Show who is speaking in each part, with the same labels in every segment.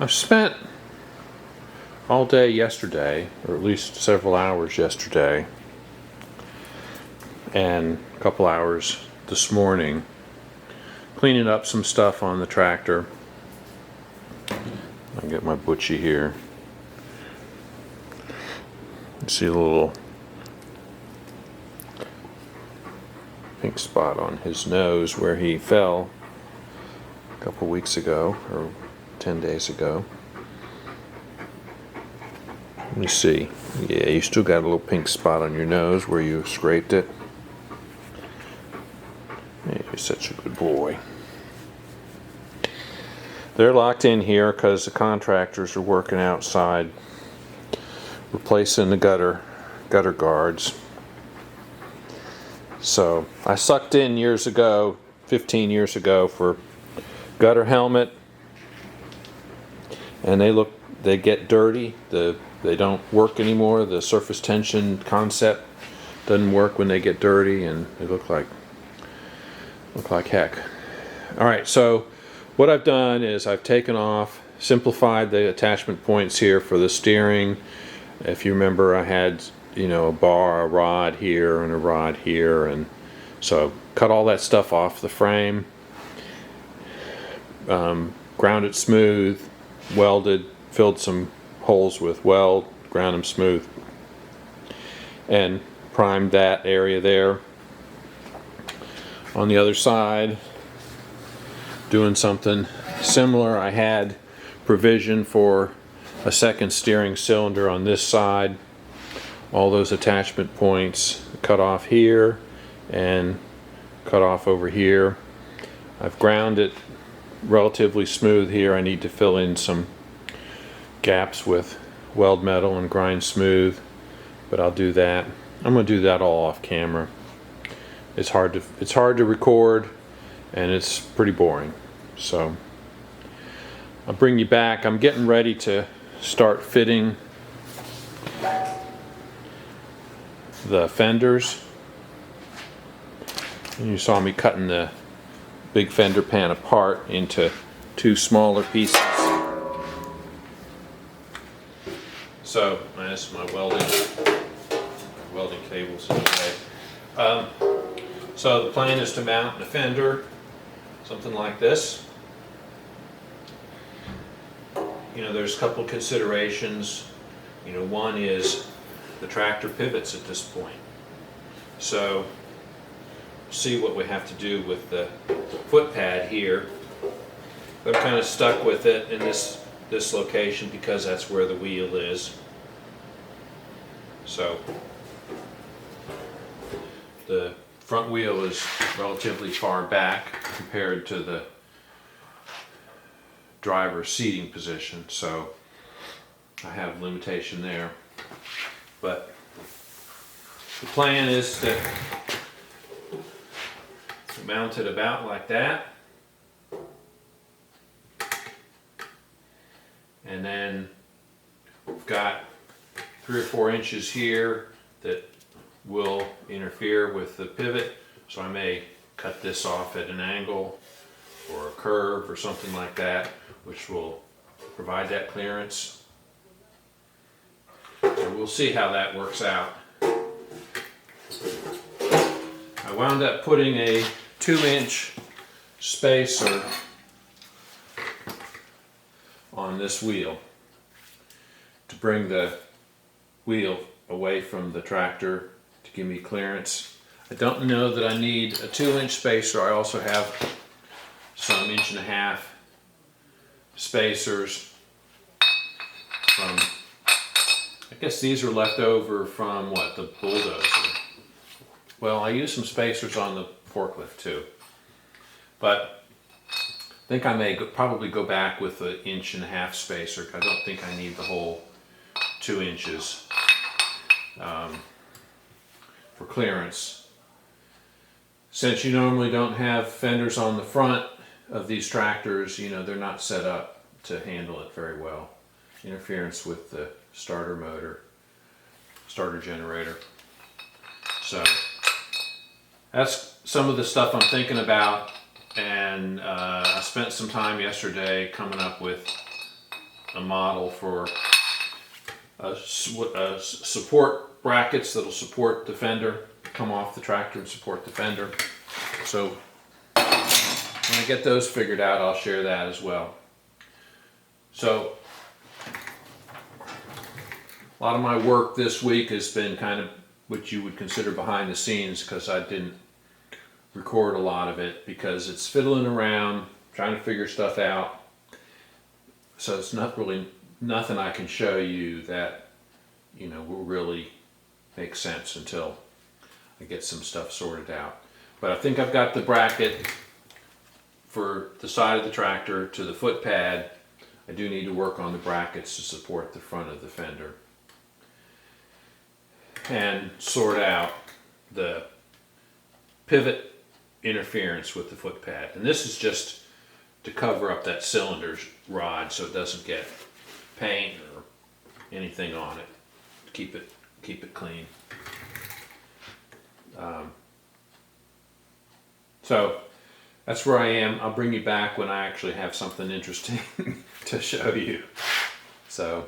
Speaker 1: I've spent all day yesterday, or at least several hours yesterday, and a couple hours this morning, cleaning up some stuff on the tractor. I'll get my butchie here. You see a little pink spot on his nose where he fell a couple weeks ago, or 10 days ago. Let me see. Yeah, you still got a little pink spot on your nose where you scraped it. Yeah, you're such a good boy. They're locked in here because the contractors are working outside, replacing the gutter guards. So I sucked in years ago, 15 years ago, for gutter helmet, and they get dirty. They don't work anymore. The surface tension concept doesn't work when they get dirty, and they look like heck. All right, so what I've done is I've taken off, simplified the attachment points here for the steering. If you remember, I had a bar, a rod here, and a rod here, and so cut all that stuff off the frame, ground it smooth, welded, filled some holes with weld, ground them smooth, and primed that area there. On the other side, doing something similar. I had provision for a second steering cylinder on this side. All those attachment points cut off here and cut off over here. I've ground it relatively smooth here. I need to fill in some gaps with weld metal and grind smooth, but I'll do that. I'm going to do that all off camera. It's hard to record, and it's pretty boring. So I'll bring you back. I'm getting ready to start fitting the fenders. And you saw me cutting the big fender pan apart into two smaller pieces. So that's my welding cables in the way. So the plan is to mount the fender something like this. There's a couple considerations. One is the tractor pivots at this point. So see what we have to do with the foot pad here. But I'm kind of stuck with it in this location because that's where the wheel is. So the front wheel is relatively far back compared to the driver's seating position, so I have limitation there. But the plan is to mount it about like that, and then we've got 3 or 4 inches here that will interfere with the pivot, so I may cut this off at an angle or a curve or something like that, which will provide that clearance. So we'll see how that works out. I wound up putting a 2-inch spacer on this wheel to bring the wheel away from the tractor to give me clearance. I don't know that I need a 2-inch spacer. I also have some 1.5-inch spacers from, I guess these are left over from the bulldozer. Well, I used some spacers on the forklift too, but I think I may probably go back with an 1.5-inch spacer. I don't think I need the whole 2 inches for clearance. Since you normally don't have fenders on the front of these tractors, they're not set up to handle it very well. Interference with the starter generator. So that's some of the stuff I'm thinking about, and I spent some time yesterday coming up with a model for support brackets that'll support the fender, come off the tractor and support the fender. So when I get those figured out, I'll share that as well. So a lot of my work this week has been kind of what you would consider behind the scenes, because I didn't record a lot of it because it's fiddling around, trying to figure stuff out. So it's not really nothing I can show you that, you know, will really make sense until I get some stuff sorted out. But I think I've got the bracket for the side of the tractor to the foot pad. I do need to work on the brackets to support the front of the fender and sort out the pivot interference with the foot pad. And this is just to cover up that cylinder rod so it doesn't get paint or anything on it. Keep it clean. So that's where I am. I'll bring you back when I actually have something interesting to show you. So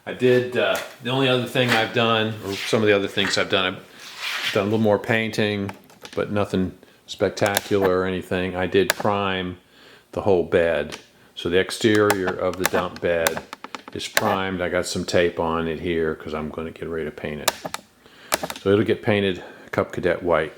Speaker 1: I did, the only other thing I've done, or some of the other things I've done a little more painting, but nothing spectacular or anything. I did prime the whole bed. So the exterior of the dump bed is primed. I got some tape on it here because I'm going to get ready to paint it. So it'll get painted Cub Cadet white.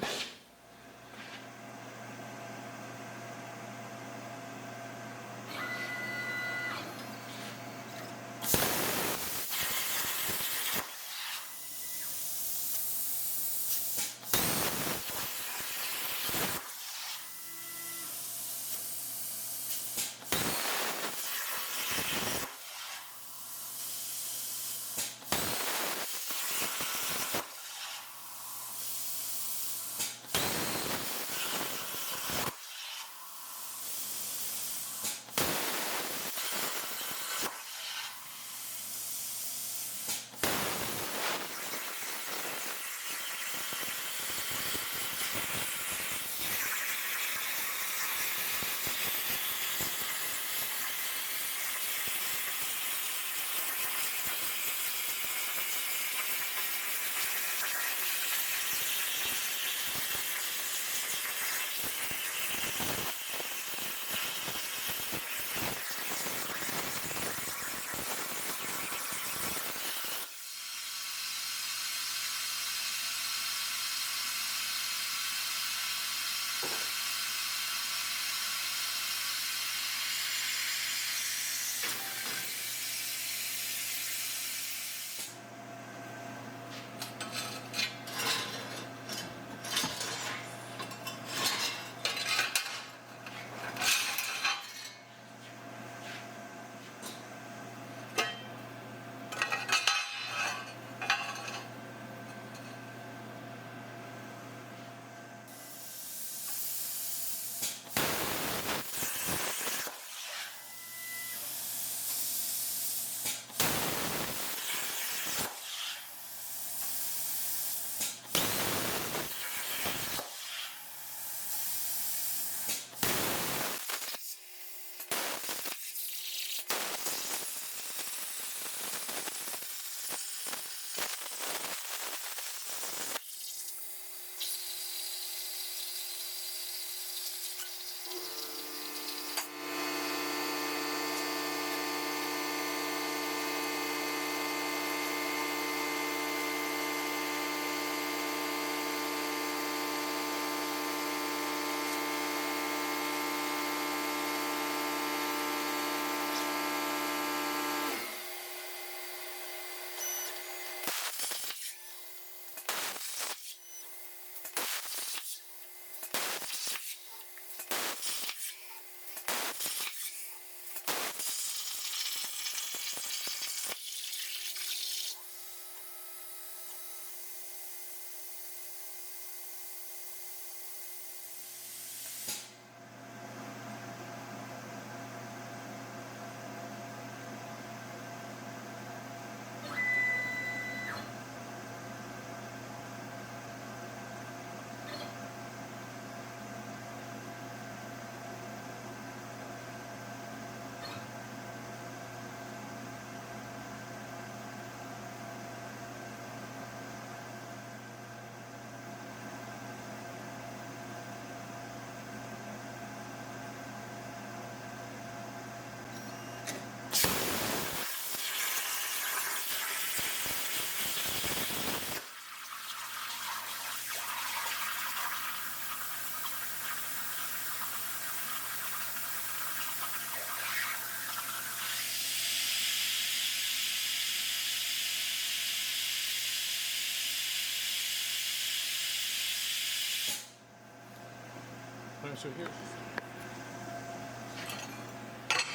Speaker 1: So here.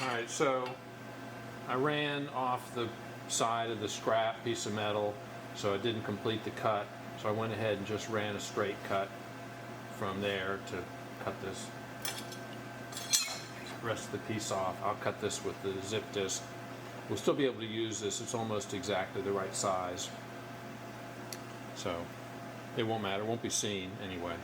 Speaker 1: Alright, so I ran off the side of the scrap piece of metal, so I didn't complete the cut. So I went ahead and just ran a straight cut from there to cut this rest of the piece off. I'll cut this with the zip disc. We'll still be able to use this. It's almost exactly the right size. So it won't matter. It won't be seen anyway.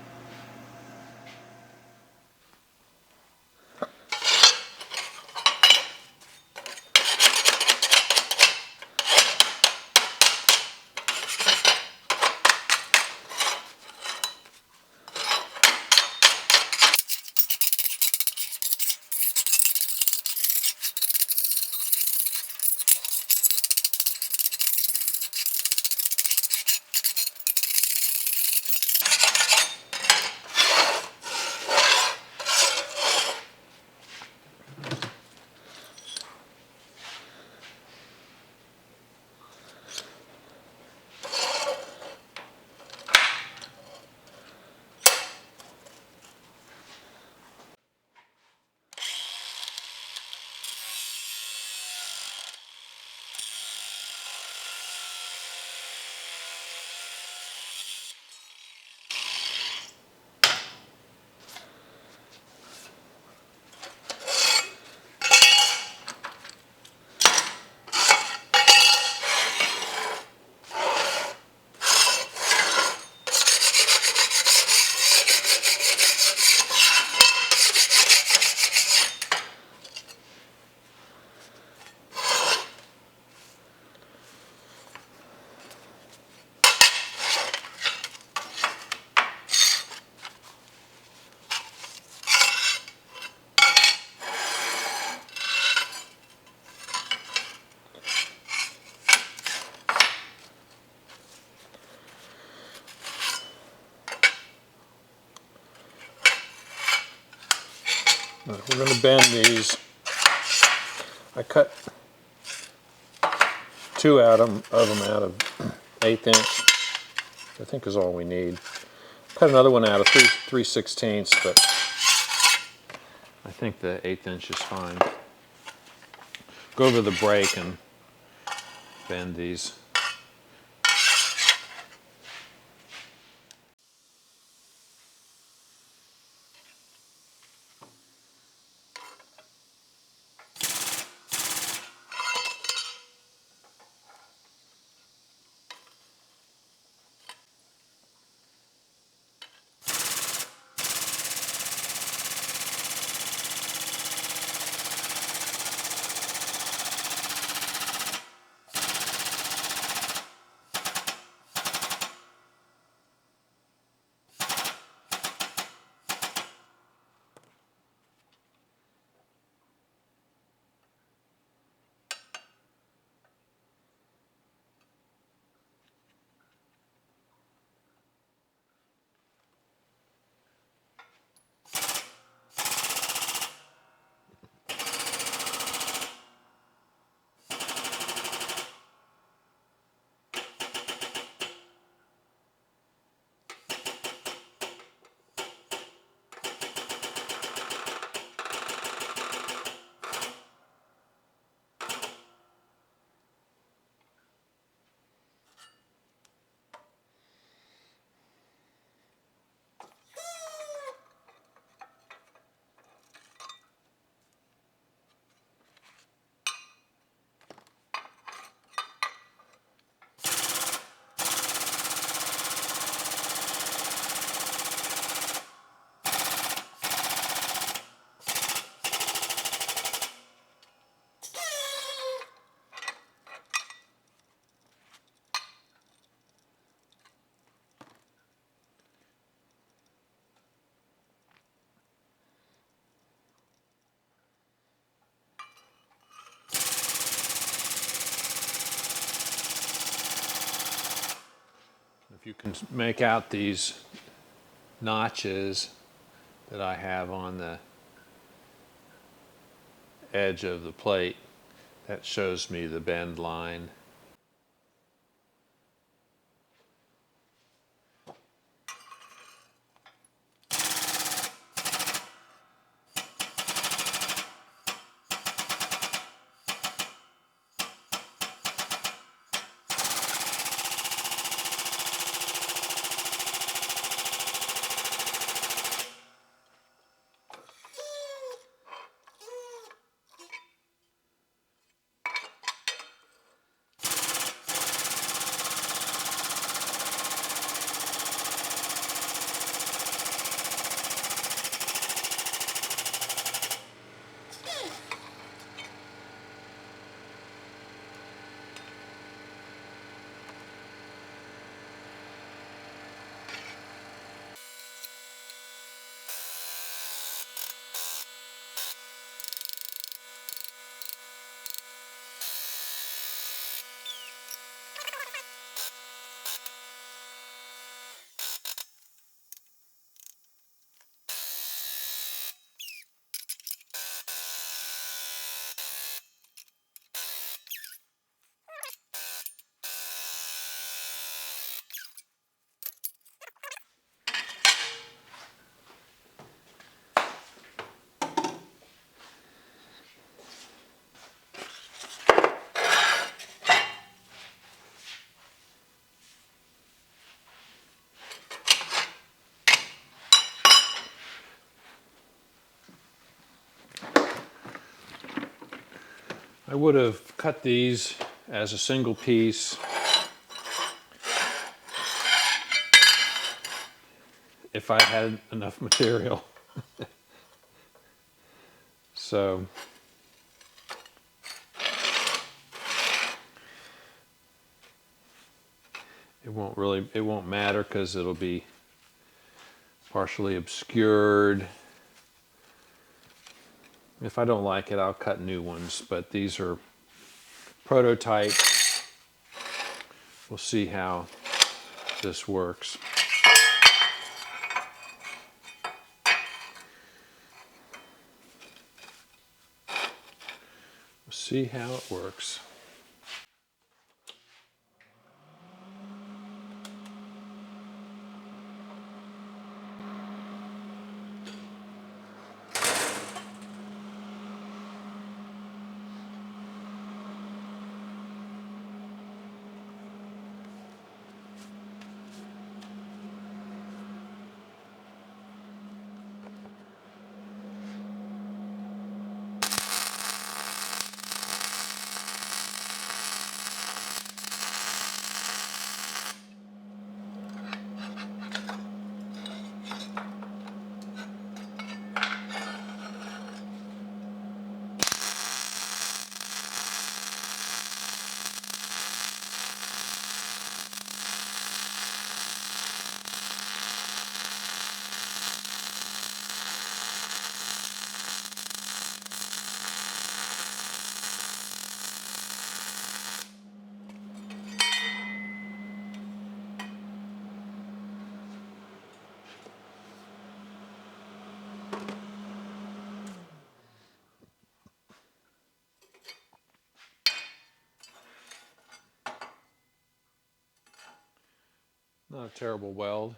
Speaker 1: We're going to bend these. I cut two of them out of 1/8 inch. I think is all we need. Cut another one out of 3/16, but I think the 1/8 inch is fine. Go over the break and bend these. If you can make out these notches that I have on the edge of the plate, that shows me the bend line. I would have cut these as a single piece if I had enough material. So it won't matter because it'll be partially obscured. If I don't like it, I'll cut new ones, but these are prototype. We'll see how this works. We'll see how it works. Not a terrible weld.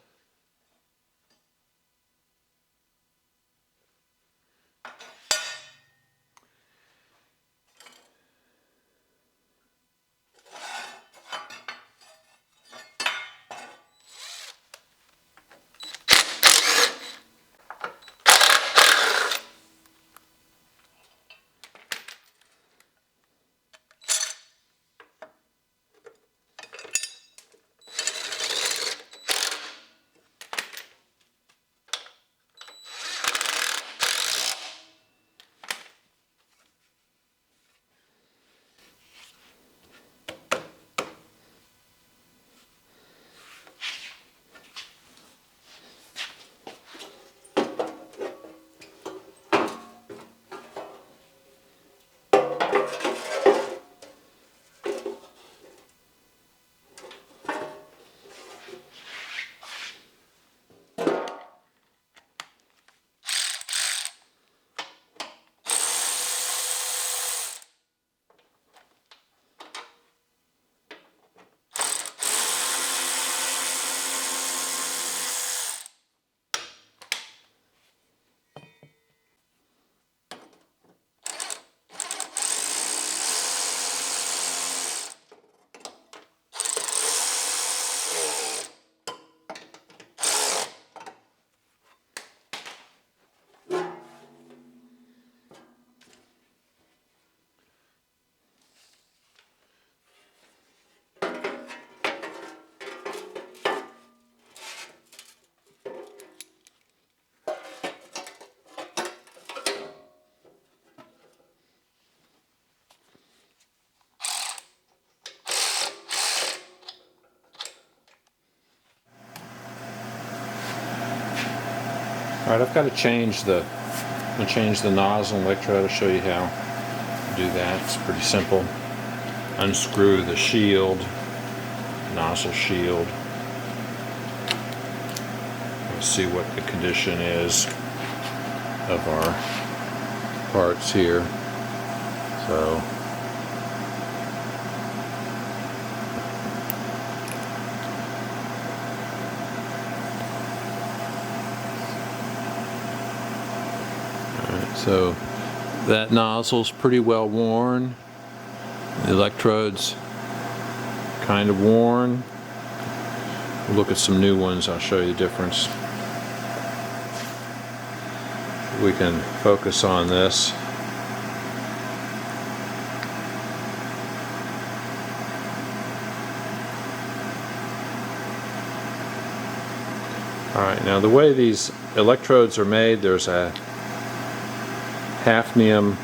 Speaker 1: All right, I've got to change the nozzle electrode. I'll show you how to do that. It's pretty simple. Unscrew the shield, nozzle shield. Let's see what the condition is of our parts here. So So that nozzle's pretty well worn. The electrode's kind of worn. We'll look at some new ones. I'll show you the difference. We can focus on this. Now the way these electrodes are made, there's a hafnium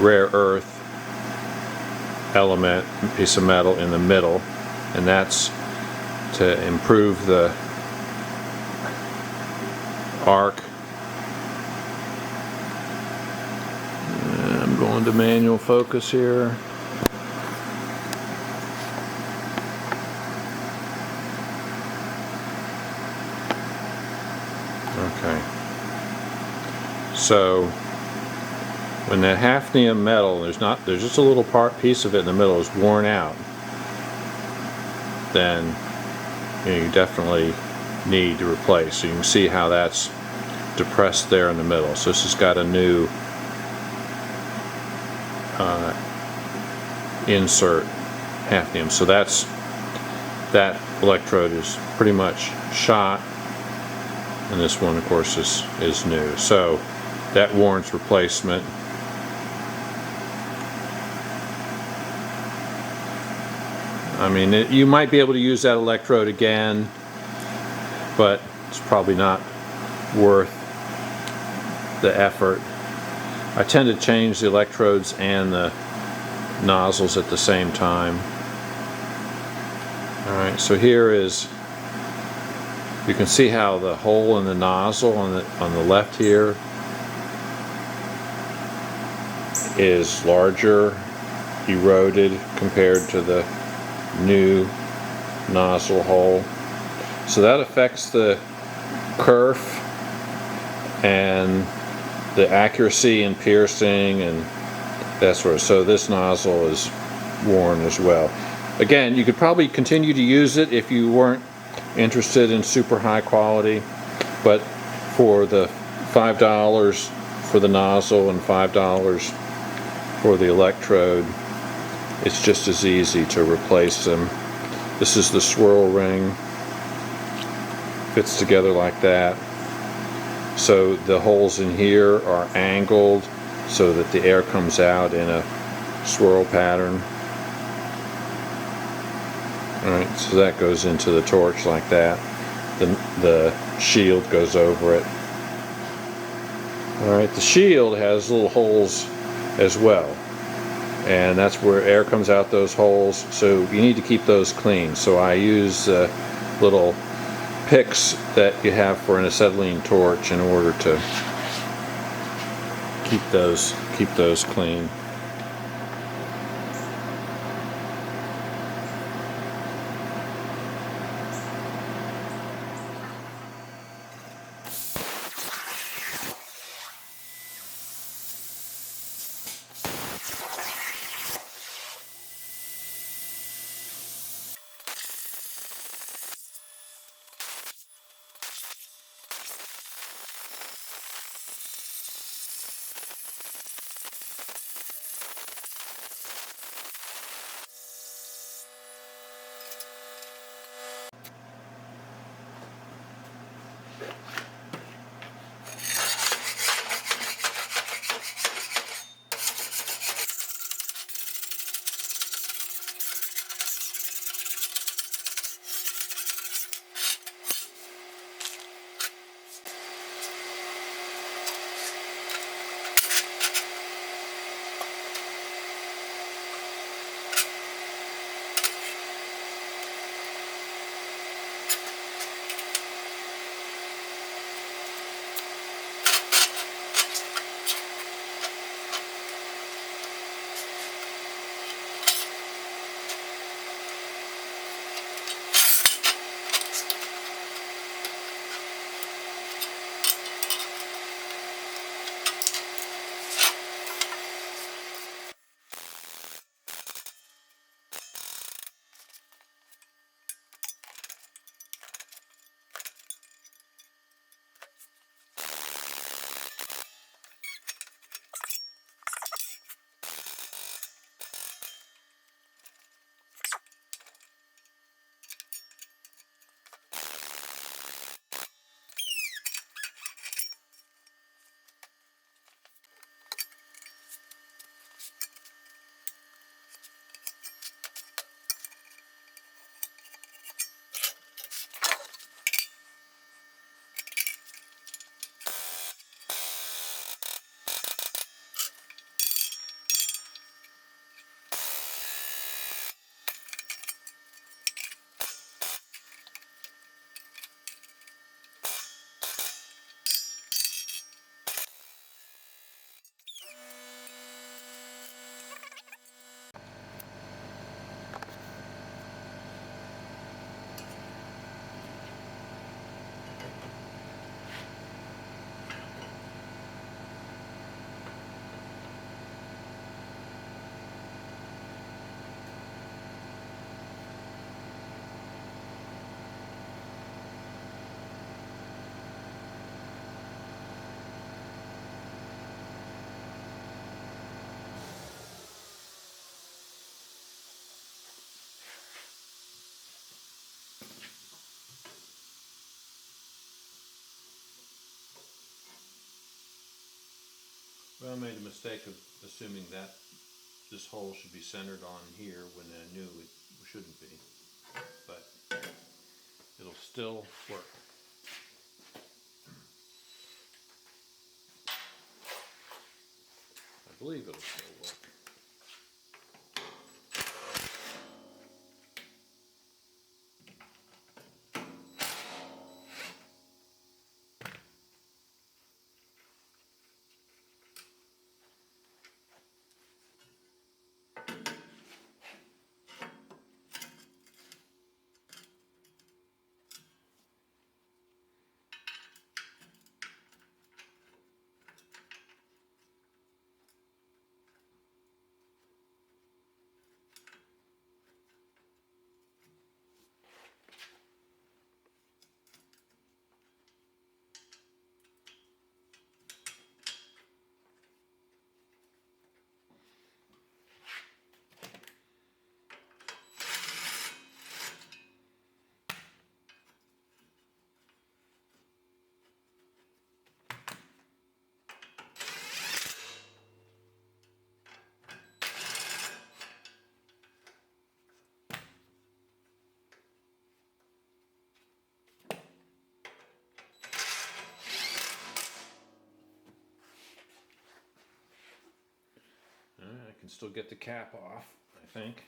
Speaker 1: rare earth element, piece of metal in the middle, and that's to improve the arc. And I'm going to manual focus here. Okay. So when that hafnium metal, there's just a little piece of it in the middle is worn out, then you definitely need to replace. So you can see how that's depressed there in the middle. So this has got a new insert hafnium. So that electrode is pretty much shot, and this one of course is new. So that warrants replacement. I mean, you might be able to use that electrode again, but it's probably not worth the effort. I tend to change the electrodes and the nozzles at the same time. Alright, so here is, you can see how the hole in the nozzle on the left here is larger, eroded compared to the new nozzle hole. So that affects the kerf and the accuracy in piercing and that sort of. So this nozzle is worn as well. Again, you could probably continue to use it if you weren't interested in super high quality, but for the $5 for the nozzle and $5 for the electrode, it's just as easy to replace them. This is the swirl ring. Fits together like that. So the holes in here are angled so that the air comes out in a swirl pattern. Alright, so that goes into the torch like that. The shield goes over it. Alright, the shield has little holes as well, and that's where air comes out those holes, so you need to keep those clean. So I use little picks that you have for an acetylene torch in order to keep those clean. Well, I made the mistake of assuming that this hole should be centered on here when I knew it shouldn't be, but it'll still work. I believe it'll still work. I can still get the cap off, I think.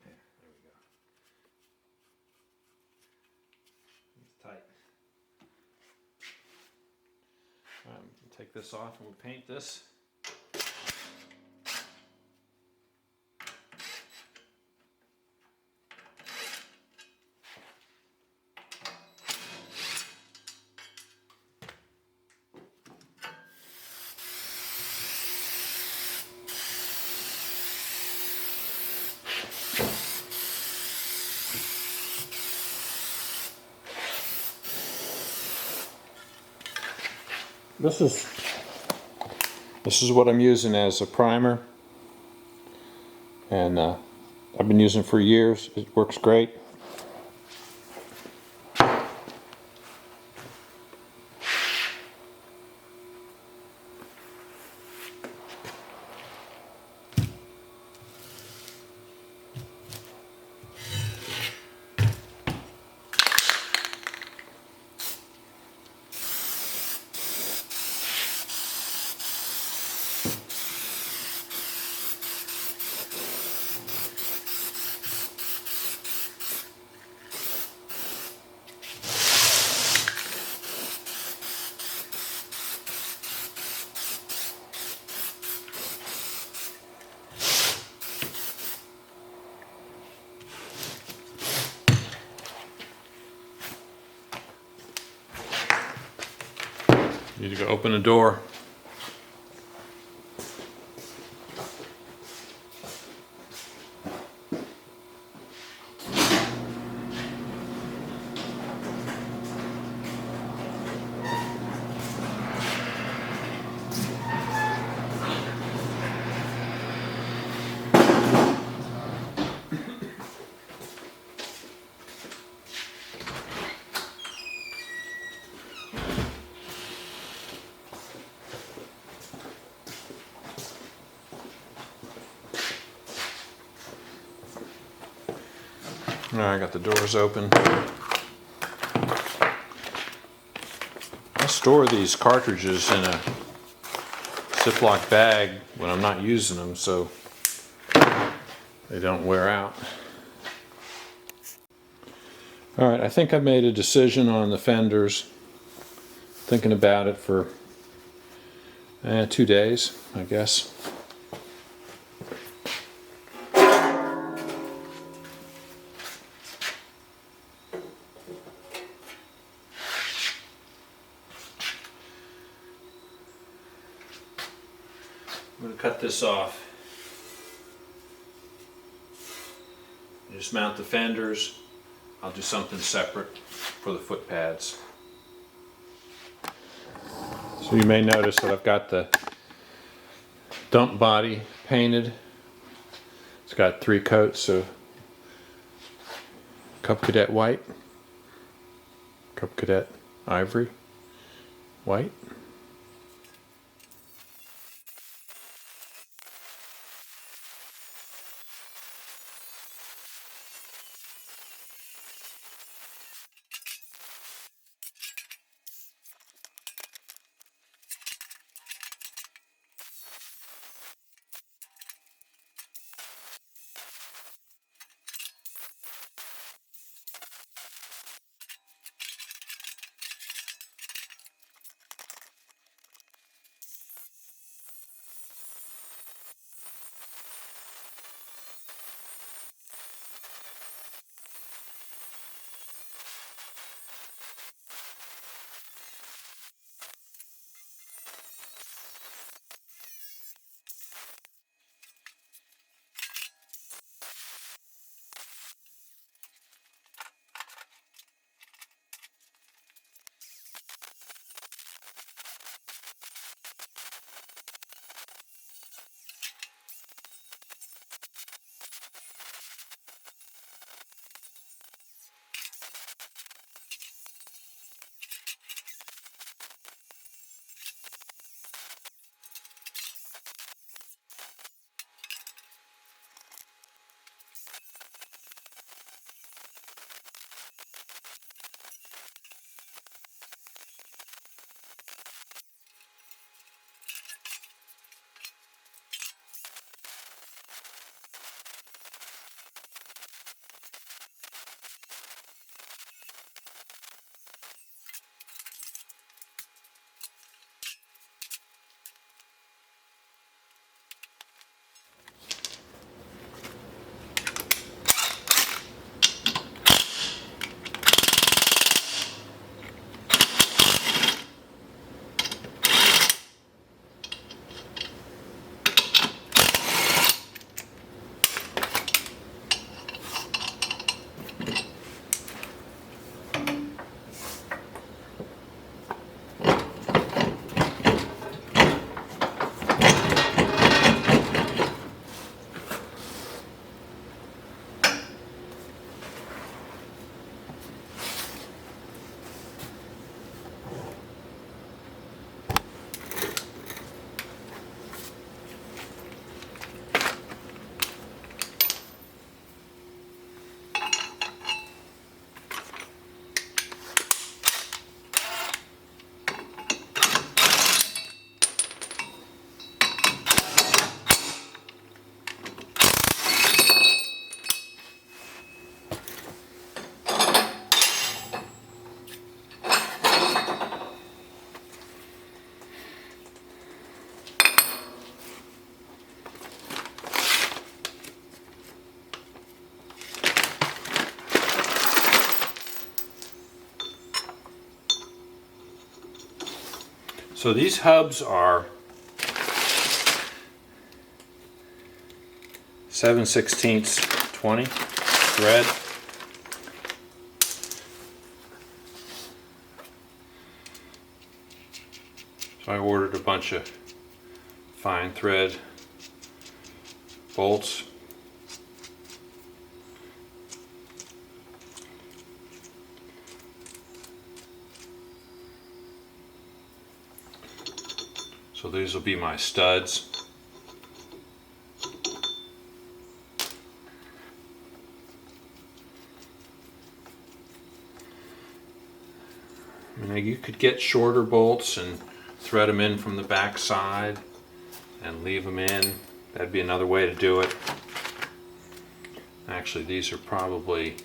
Speaker 1: Yeah, there we go. It's tight. Take this off and we'll paint this. This is what I'm using as a primer, and I've been using it for years. It works great. Need to go open the door. All right, I got the doors open. I store these cartridges in a Ziploc bag when I'm not using them so they don't wear out. All right, I think I've made a decision on the Fenders. Thinking about it for 2 days, I guess. I'm going to cut this off. Just mount the fenders. I'll do something separate for the foot pads. So you may notice that I've got the dump body painted. It's got 3 coats of Cub Cadet white, Cub Cadet ivory, white. So these hubs are 7/16 20 thread. So I ordered a bunch of fine thread bolts. So these will be my studs. Now you could get shorter bolts and thread them in from the back side and leave them in. That'd be another way to do it. Actually, these are probably,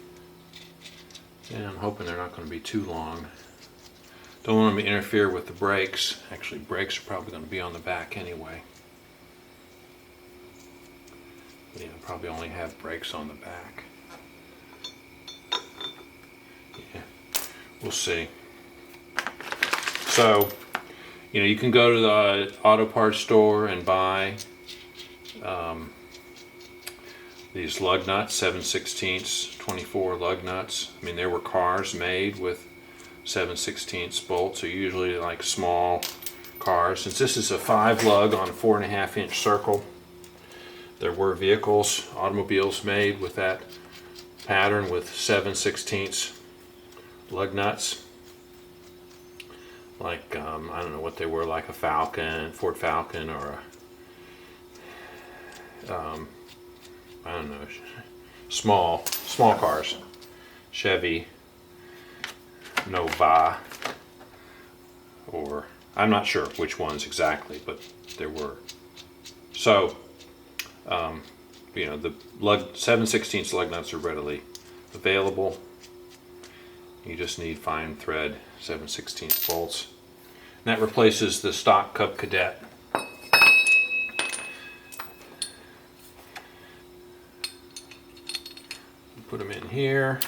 Speaker 1: yeah, I'm hoping they're not going to be too long. Don't want them to interfere with the brakes. Actually, brakes are probably going to be on the back anyway. Yeah, probably only have brakes on the back. Yeah, we'll see. So, you can go to the auto parts store and buy these lug nuts, 7/16 24 lug nuts. I mean, there were cars made with 7/16 bolts, are usually like small cars. Since this is a 5 lug on a 4.5-inch circle, there were vehicles, automobiles made with that pattern with 7/16 lug nuts. Like, I don't know what they were, like a Falcon, Ford Falcon, or a, I don't know, small cars. Chevy, Nova, or I'm not sure which ones exactly, but there were. So, you know, the 7/16 lug nuts are readily available. You just need fine thread 7/16 bolts. And that replaces the stock Cub Cadet. Put them in here.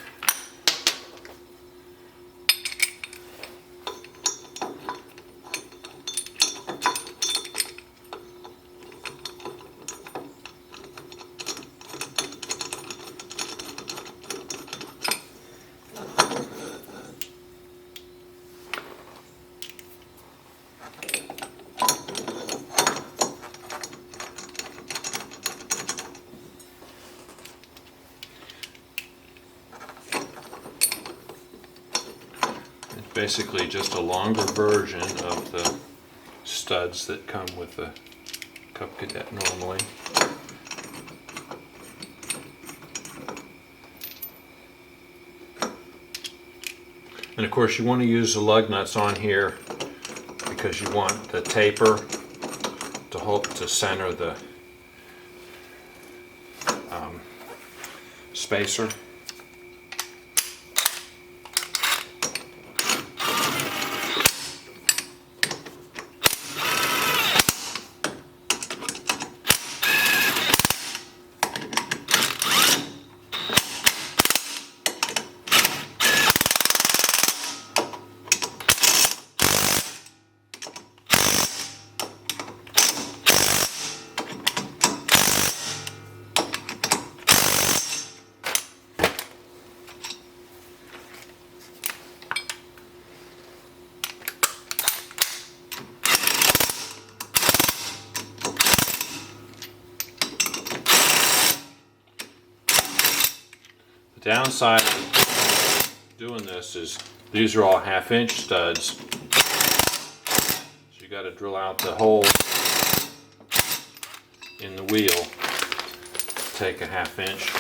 Speaker 1: Basically just a longer version of the studs that come with the Cub Cadet normally. And of course you want to use the lug nuts on here because you want the taper to hold, to center the spacer. The downside of doing this is these are all 1/2 inch studs, so you got to drill out the hole in the wheel, take a 1/2 inch.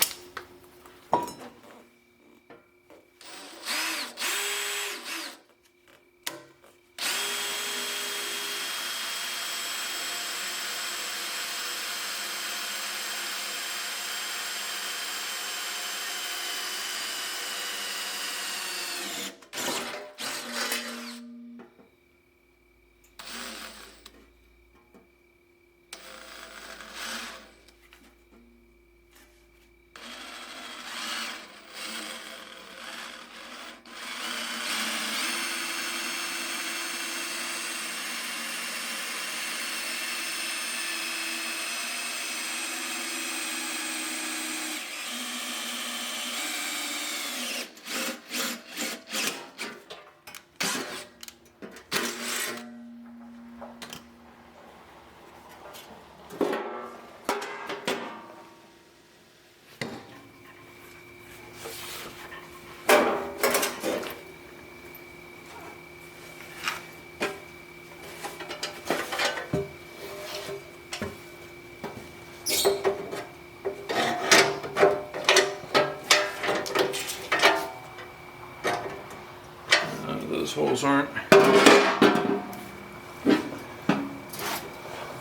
Speaker 1: Those holes aren't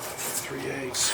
Speaker 1: 3/8.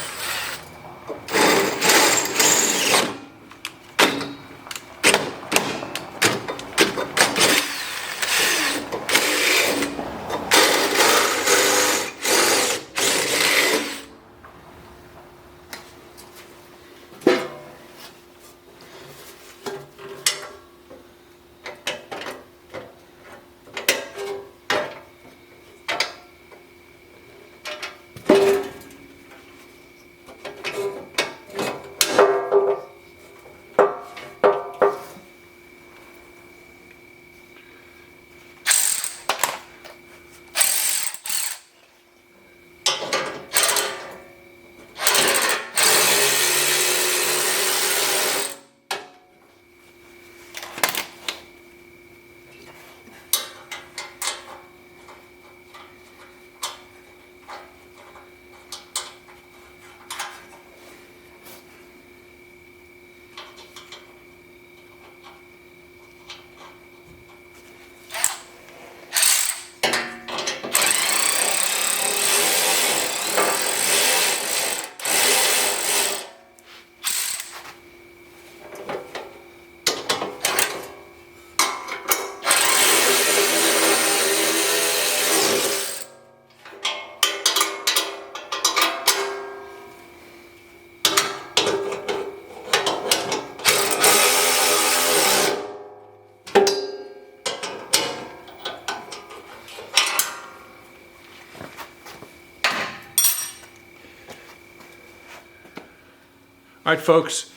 Speaker 1: All right, folks,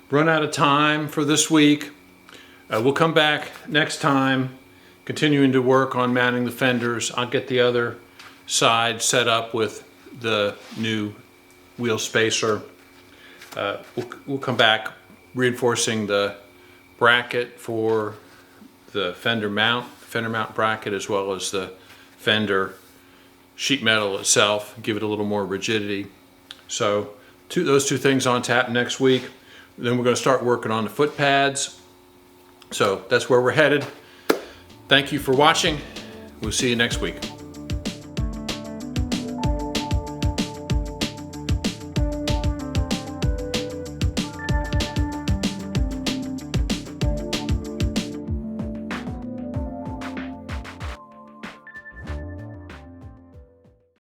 Speaker 1: run out of time for this week. We'll come back next time, continuing to work on mounting the fenders. I'll get the other side set up with the new wheel spacer. We'll come back reinforcing the bracket for the fender mount bracket, as well as the fender sheet metal itself, give it a little more rigidity. So those two things on tap next week. Then we're going to start working on the foot pads. So that's where we're headed. Thank you for watching. We'll see you next week.